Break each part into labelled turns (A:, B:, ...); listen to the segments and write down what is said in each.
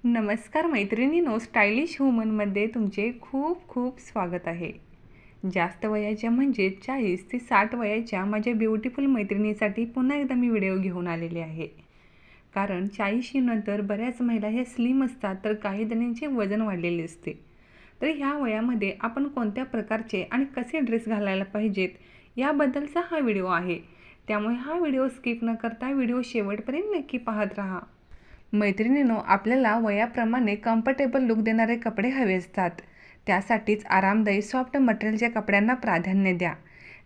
A: नमस्कार मैत्रिणींनो, स्टायलिश वुमनमध्ये तुमचे खूप खूप स्वागत आहे. जास्त वयाच्या म्हणजे 40 ते 60 वयाच्या माझ्या ब्युटिफुल मैत्रिणीसाठी पुन्हा एकदा मी व्हिडिओ घेऊन आलेले आहे. कारण 40 नंतर बऱ्याच महिला ह्या स्लिम असतात, तर काही जणींचे वजन वाढलेले असते. तर ह्या वयामध्ये आपण कोणत्या प्रकारचे आणि कसे ड्रेस घालायला पाहिजेत याबद्दलचा हा व्हिडिओ आहे. त्यामुळे हा व्हिडिओ स्किप न करता व्हिडिओ शेवटपर्यंत नक्की पाहत राहा. मैत्रिणींनो, आपल्याला वयाप्रमाणे कम्फर्टेबल लुक देणारे कपडे हवे असतात. त्यासाठीच आरामदायी सॉफ्ट मटेरियलच्या कपड्यांना प्राधान्य द्या.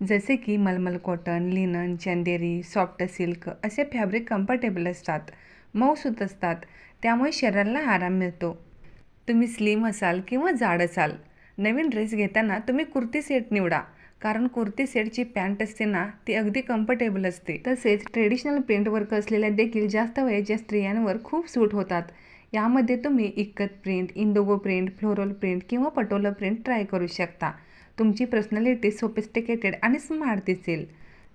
A: जसे की मलमल कॉटन, लिनन, चंदेरी, सॉफ्ट सिल्क असे फॅब्रिक कम्फर्टेबल असतात, मऊसूत असतात, त्यामुळे शरीराला आराम मिळतो. तुम्ही स्लिम असाल किंवा जाड असाल, नवीन ड्रेस घेताना तुम्ही कुर्ती सेट निवडा. कारण कुर्ती सेटची पॅन्ट असते ना, ती अगदी कम्फर्टेबल असते. तसेच ट्रेडिशनल प्रिंट वर्क असलेल्या देखील जास्त वयाच्या स्त्रियांवर खूप सूट होतात. यामध्ये तुम्ही ikat print, Indigo print, floral print किंवा पटोला प्रिंट ट्राय करू शकता. तुमची पर्सनॅलिटी सोफिस्टिकेटेड आणि स्मार्ट दिसेल.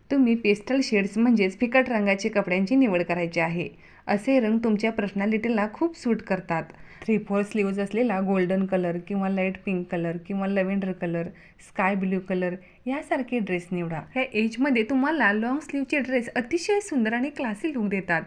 A: तुम्ही पेस्टल शेड्स म्हणजेच फिकट रंगाचे कपड्यांची निवड करायची आहे. असे रंग तुमच्या पर्सनॅलिटीला खूप सूट करतात. 3/4 स्लीव्ज असलेला गोल्डन कलर किंवा लाईट पिंक कलर किंवा lavender colour, sky blue colour यासारखे ड्रेस निवडा. ह्या एजमध्ये तुम्हाला लॉंग स्लीवचे ड्रेस अतिशय सुंदर आणि क्लासी लुक देतात.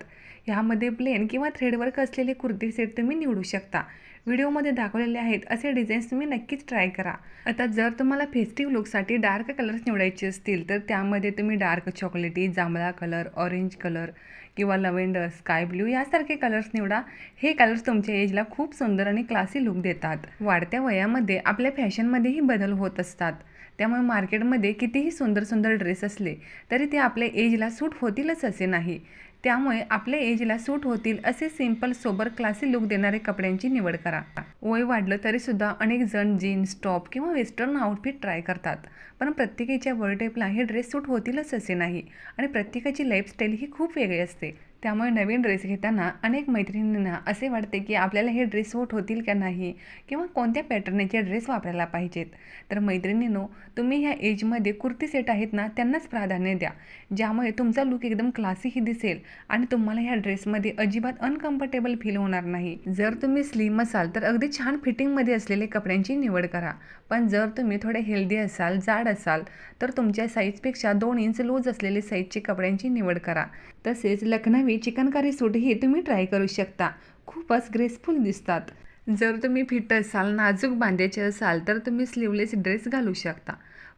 A: ह्यामध्ये प्लेन किंवा थ्रेडवर्क असलेले कुर्ती सेट तुम्ही निवडू शकता. व्हिडिओमध्ये दाखवलेले आहेत असे डिझाईन्स तुम्ही नक्कीच ट्राय करा. आता जर तुम्हाला फेस्टिव्ह लुकसाठी डार्क कलर्स निवडायचे असतील, तर त्यामध्ये तुम्ही डार्क चॉकलेटी, जांभळा कलर, ऑरेंज कलर किंवा लव्हेंडर, स्काय ब्ल्यू यासारखे कलर्स निवडा. हे कलर्स तुमच्या एजला खूप सुंदर आणि क्लासी लुक देतात. वाढत्या वयामध्ये आपल्या फॅशनमध्येही बदल होत असतात. त्यामुळे मार्केटमध्ये कितीही सुंदर सुंदर ड्रेस असले तरी ते आपल्या एजला सूट होतीलच असे नाही. त्यामुळे आपल्या एजला सूट होतील असे सिंपल सोबर क्लासी लुक देणारे कपड्यांची निवड करा. वय वाढलं तरीसुद्धा अनेक जण जीन्स, टॉप किंवा वेस्टर्न आउटफिट ट्राय करतात. पण प्रत्येकाच्या बॉडी टाईपला हे ड्रेस सूट होतीलच असे नाही आणि प्रत्येकाची लाईफस्टाईल ही खूप वेगळी असते. त्यामुळे नवीन ड्रेस घेताना अनेक मैत्रिणींना असे वाटते की आपल्याला हे ड्रेस सूट होतील का नाही किंवा कोणत्या पॅटर्नचे ड्रेस वापरायला पाहिजेत. तर मैत्रिणींनो, तुम्ही ह्या एजमध्ये कुर्ती सेट आहेत ना, त्यांनाच प्राधान्य द्या. ज्यामुळे तुमचा लुक एकदम क्लासीही दिसेल आणि तुम्हाला ह्या ड्रेसमध्ये अजिबात अनकम्फर्टेबल फील होणार नाही. जर तुम्ही स्लिम असाल तर अगदी छान फिटिंगमध्ये असलेले कपड्यांची निवड करा. पण जर तुम्ही थोडे हेल्दी असाल, जाड असाल, तर तुमच्या साईजपेक्षा 2 इंच लूज असलेले साईजचे कपड्यांची निवड करा. तसेच लखनवी चिकनकारी सूटही तुम्ही ट्राय करू शकता. खूपच ग्रेसफुल दिसतात. जर तुम्ही फिट असाल, नाजूक बांध्याचे असाल, तर तुम्ही स्लीवलेस ड्रेस घालू शकता.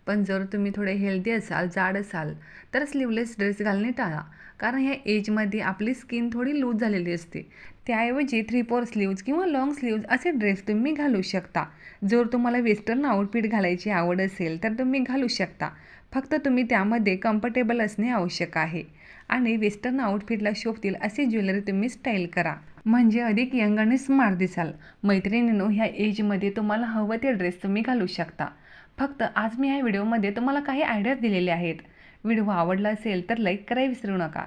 A: पण जर तुम्ही थोडे हेल्दी असाल, जाड असाल, तर स्लीवलेस ड्रेस घालणे टाळा. कारण ह्या एजमध्ये आपली स्किन थोडी लूज झालेली असते. त्याऐवजी 3/4 स्लीव्ज किंवा लाँग स्लीव्ज असे ड्रेस तुम्ही घालू शकता. जर तुम्हाला वेस्टर्न आउटफिट घालायची आवड असेल तर तुम्ही घालू शकता. फक्त तुम्ही त्यामध्ये कम्फर्टेबल असणे आवश्यक आहे. आणि वेस्टर्न आउटफिटला शोभतील अशी ज्वेलरी तुम्ही स्टाईल करा. म्हणजे अधिक यंग आणि स्मार्ट दिसाल. मैत्रिणींनो, ह्या एजमध्ये तुम्हाला हवं ते ड्रेस तुम्ही घालू शकता. फक्त आज मी ह्या व्हिडिओमध्ये तुम्हाला काही आयडियाज दिलेले आहेत. व्हिडिओ आवडला असेल तर लाईक करायला विसरू नका.